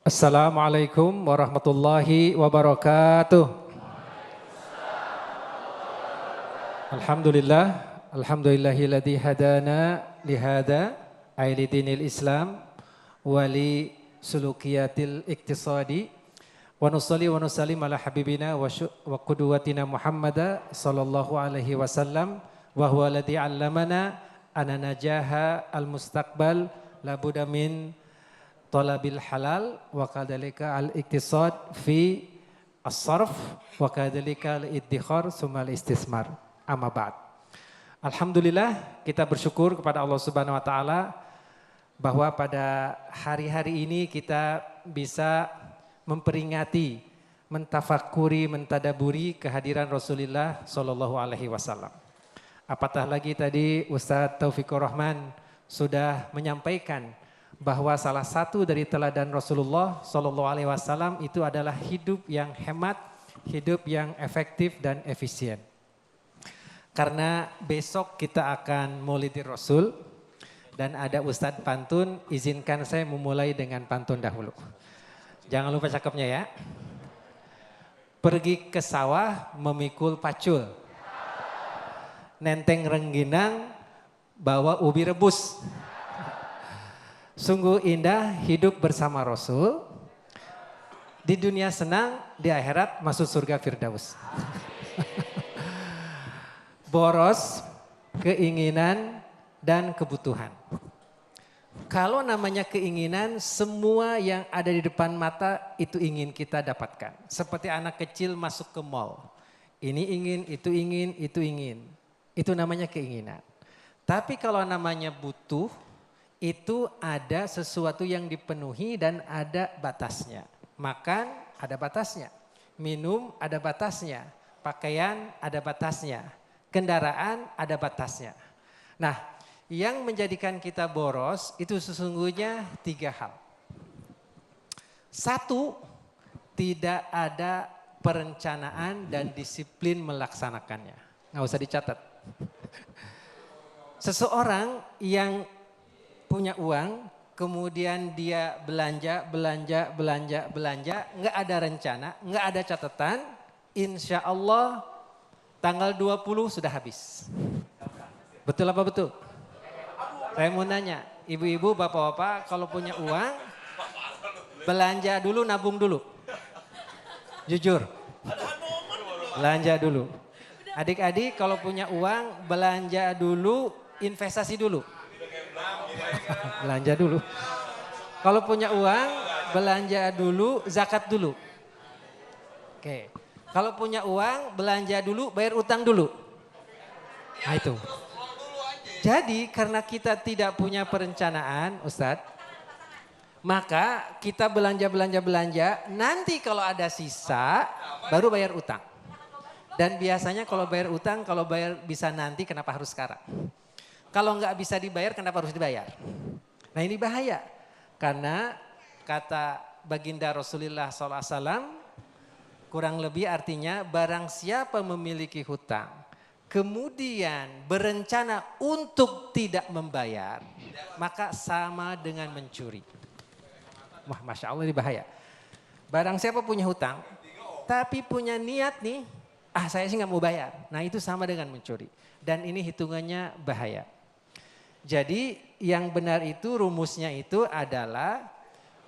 Assalamualaikum warahmatullahi wabarakatuh. Alhamdulillah, alhamdulillahilladzi hadana lihada aili dinil Islam wali sulukiyatil iktisadi wa nusalli wa nusallim ala habibina wa qudwatina Muhammada sallallahu alaihi wasallam wa huwa alladzi 'allamana anna najaha al-mustaqbal la budda min talabil halal wa kadzalika al-iktisad fi as-sarf wa kadzalika al-iddikhar summa al-istismar. Amma ba'd. Alhamdulillah kita bersyukur kepada Allah Subhanahu wa taala bahwa pada hari-hari ini kita bisa memperingati, mentafakuri, mentadaburi kehadiran Rasulullah sallallahu alaihi wasallam. Apatah lagi tadi Ustaz Taufikur Rahman sudah menyampaikan bahwa salah satu dari teladan Rasulullah sallallahu alaihi wasallam itu adalah hidup yang hemat, hidup yang efektif dan efisien. Karena besok kita akan Maulidir Rasul dan ada Ustadz Pantun, izinkan saya memulai dengan pantun dahulu. Jangan lupa cakepnya ya. Pergi ke sawah memikul pacul, nenteng rengginang bawa ubi rebus. Sungguh indah hidup bersama Rasul, di dunia senang, di akhirat masuk surga Firdaus. Boros, keinginan, dan kebutuhan. Kalau namanya keinginan, semua yang ada di depan mata itu ingin kita dapatkan. Seperti anak kecil masuk ke mall. Ini ingin, itu ingin, itu ingin. Itu namanya keinginan. Tapi kalau namanya butuh, itu ada sesuatu yang dipenuhi dan ada batasnya. Makan ada batasnya. Minum ada batasnya. Pakaian ada batasnya. Kendaraan ada batasnya. Nah, yang menjadikan kita boros itu sesungguhnya 3 hal. 1, tidak ada perencanaan dan disiplin melaksanakannya. Nggak usah dicatat. Seseorang yang punya uang, kemudian dia belanja, nggak ada rencana, nggak ada catatan, insya Allah tanggal 20 sudah habis. Betul apa betul? Saya mau nanya, ibu-ibu, bapak-bapak kalau punya uang, belanja dulu, nabung dulu. Jujur, belanja dulu. Adik-adik kalau punya uang, belanja dulu, investasi dulu. Belanja dulu. Kalau punya uang, belanja dulu, zakat dulu. Oke. Kalau punya uang, belanja dulu, bayar utang dulu. Nah itu. Jadi karena kita tidak punya perencanaan, Ustadz, maka kita belanja, nanti kalau ada sisa, baru bayar utang. Dan biasanya kalau bayar utang, kalau bayar bisa nanti, kenapa harus sekarang? Kalau nggak bisa dibayar, kenapa harus dibayar? Nah ini bahaya. Karena kata baginda Rasulullah SAW, kurang lebih artinya barang siapa memiliki hutang, kemudian berencana untuk tidak membayar, maka sama dengan mencuri. Wah, Masya Allah ini bahaya. Barang siapa punya hutang, tapi punya niat nih, saya sih nggak mau bayar. Nah itu sama dengan mencuri. Dan ini hitungannya bahaya. Jadi yang benar itu rumusnya itu adalah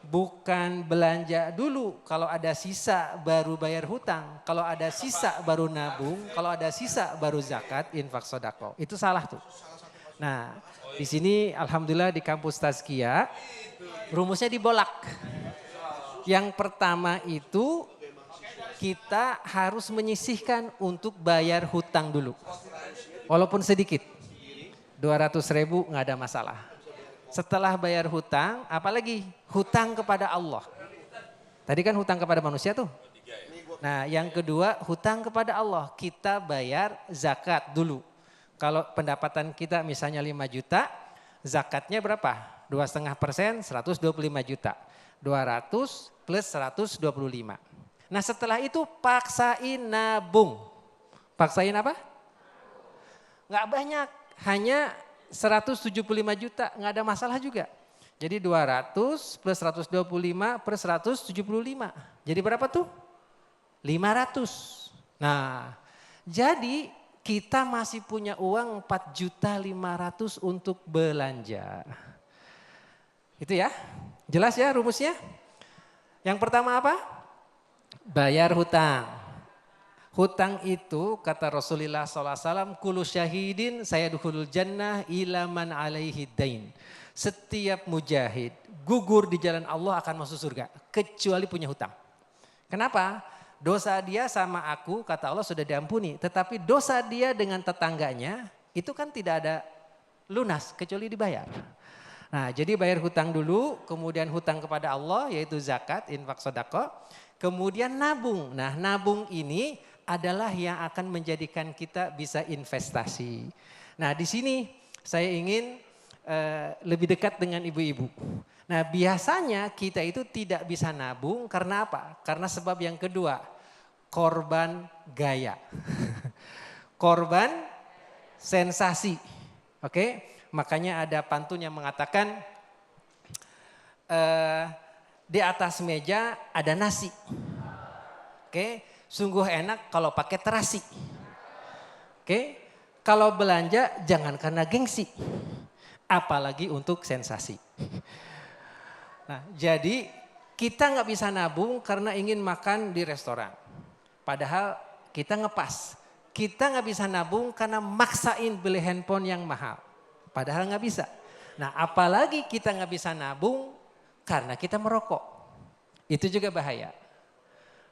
bukan belanja dulu, kalau ada sisa baru bayar hutang, kalau ada sisa baru nabung, kalau ada sisa baru zakat, infak sodako. Itu salah tuh. Nah di sini alhamdulillah di kampus Tazkiyah rumusnya dibolak. Yang pertama itu kita harus menyisihkan untuk bayar hutang dulu. Walaupun sedikit, 200.000 nggak ada masalah. Setelah bayar hutang, apalagi hutang kepada Allah. Tadi kan hutang kepada manusia tuh. Nah yang kedua hutang kepada Allah. Kita bayar zakat dulu. Kalau pendapatan kita misalnya 5 juta, zakatnya berapa? 2,5%, 125 juta. 200 plus 125. Nah setelah itu paksain nabung. Paksain apa? Nggak banyak, hanya 175 juta, nggak ada masalah juga. Jadi 200 plus 125 per 175. Jadi berapa tuh? 500. Nah, jadi kita masih punya uang 4.500.000 untuk belanja. Itu ya, jelas ya rumusnya? Yang pertama apa? Bayar hutang. Hutang itu kata Rasulullah SAW, kullu syahidin sayadkhulul jannah ila man alaihi dain. Setiap mujahid gugur di jalan Allah akan masuk surga, kecuali punya hutang. Kenapa? Dosa dia sama aku, kata Allah sudah diampuni. Tetapi dosa dia dengan tetangganya, itu kan tidak ada lunas, kecuali dibayar. Nah, jadi bayar hutang dulu, kemudian hutang kepada Allah, yaitu zakat, infak, sedekah. Kemudian nabung. Nah, nabung ini adalah yang akan menjadikan kita bisa investasi. Nah, di sini saya ingin lebih dekat dengan ibu-ibu. Nah, biasanya kita itu tidak bisa nabung karena apa? Karena sebab yang kedua, korban gaya. Korban sensasi. Oke? Makanya ada pantun yang mengatakan di atas meja ada nasi. Oke? Sungguh enak kalau pakai terasi. Oke? Kalau belanja jangan karena gengsi. Apalagi untuk sensasi. Nah, jadi kita nggak bisa nabung karena ingin makan di restoran. Padahal kita ngepas. Kita nggak bisa nabung karena maksain beli handphone yang mahal. Padahal nggak bisa. Nah, apalagi kita nggak bisa nabung karena kita merokok. Itu juga bahaya.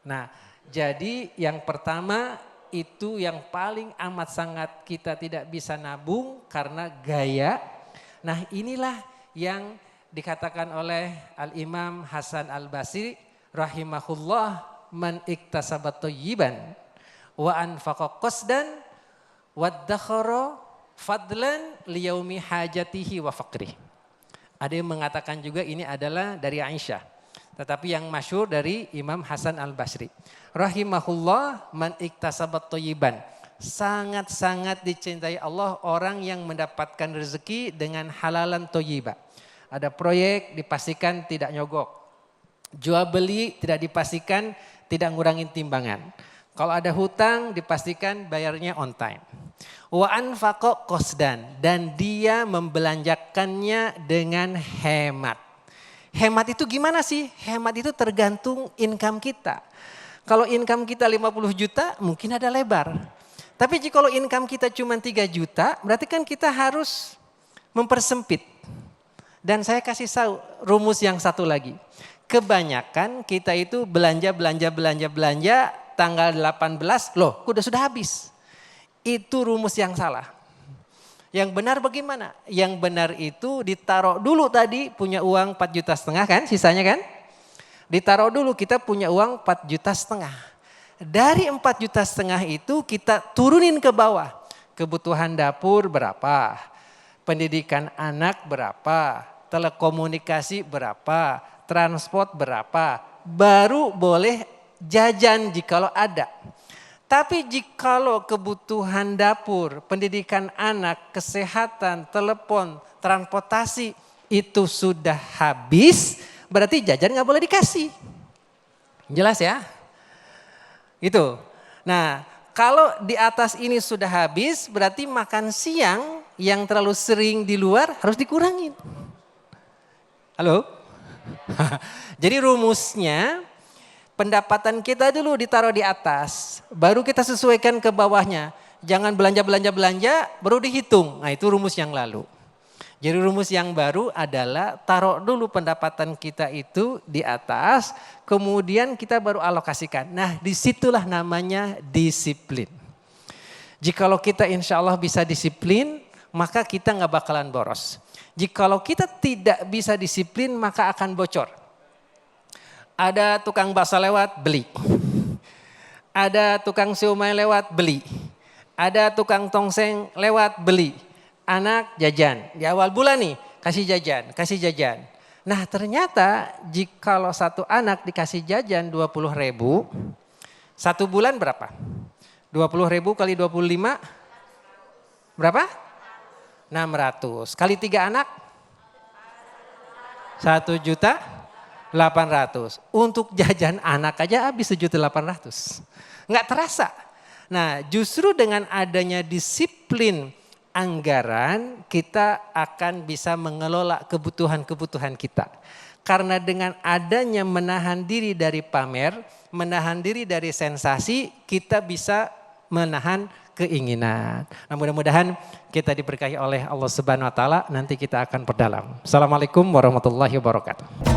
Nah, jadi yang pertama itu yang paling amat sangat kita tidak bisa nabung karena gaya. Nah, inilah yang dikatakan oleh Al-Imam Hasan Al-Basri rahimahullah, man iktasaba thayyiban wa anfaqa qasdan waddakhara fadlan liyaumi hajatihi wa faqri. Ada yang mengatakan juga ini adalah dari Aisyah. Tetapi yang masyhur dari Imam Hasan Al-Basri. Rahimahullah, man iktasaba thayyiban. Sangat-sangat dicintai Allah orang yang mendapatkan rezeki dengan halalan thayyibah. Ada proyek dipastikan tidak nyogok. Jual beli tidak dipastikan tidak ngurangin timbangan. Kalau ada hutang dipastikan bayarnya on time. Wa anfaqa qasdan, dan dia membelanjakannya dengan hemat. Hemat itu gimana sih? Hemat itu tergantung income kita. Kalau income kita 50 juta mungkin ada lebar. Tapi jika kalau income kita cuma 3 juta berarti kan kita harus mempersempit. Dan saya kasih tahu rumus yang satu lagi. Kebanyakan kita itu belanja tanggal 18 loh sudah habis. Itu rumus yang salah. Yang benar bagaimana? Yang benar itu ditaruh dulu tadi punya uang 4,5 juta kan sisanya kan? Ditaruh dulu kita punya uang 4,5 juta. Dari 4,5 juta itu kita turunin ke bawah. Kebutuhan dapur berapa? Pendidikan anak berapa? Telekomunikasi berapa? Transport berapa? Baru boleh jajan jikalau ada. Tapi jikalau kebutuhan dapur, pendidikan anak, kesehatan, telepon, transportasi itu sudah habis, berarti jajan nggak boleh dikasih. Jelas ya? Itu. Nah, kalau di atas ini sudah habis, berarti makan siang yang terlalu sering di luar harus dikurangin. Halo? Jadi rumusnya, pendapatan kita dulu ditaruh di atas, baru kita sesuaikan ke bawahnya. Jangan belanja, baru dihitung. Nah, itu rumus yang lalu. Jadi rumus yang baru adalah taruh dulu pendapatan kita itu di atas, kemudian kita baru alokasikan. Nah, disitulah namanya disiplin. Jikalau kita insya Allah bisa disiplin, maka kita nggak bakalan boros. Jikalau kita tidak bisa disiplin, maka akan bocor. Ada tukang bakso lewat, beli. Ada tukang siomay lewat, beli. Ada tukang tongseng lewat, beli. Anak jajan, di awal bulan nih kasih jajan. Nah, ternyata jikalau satu anak dikasih jajan 20.000, satu bulan berapa? 20.000 kali 25 berapa? 600. Kali 3 anak 1.800.000. Untuk jajan anak aja habis 1.800.000. Nggak terasa. Nah justru dengan adanya disiplin anggaran kita akan bisa mengelola kebutuhan-kebutuhan kita. Karena dengan adanya menahan diri dari pamer, menahan diri dari sensasi, kita bisa menahan keinginan. Nah mudah-mudahan kita diberkahi oleh Allah Subhanahu wa taala, nanti kita akan perdalam. Assalamualaikum warahmatullahi wabarakatuh.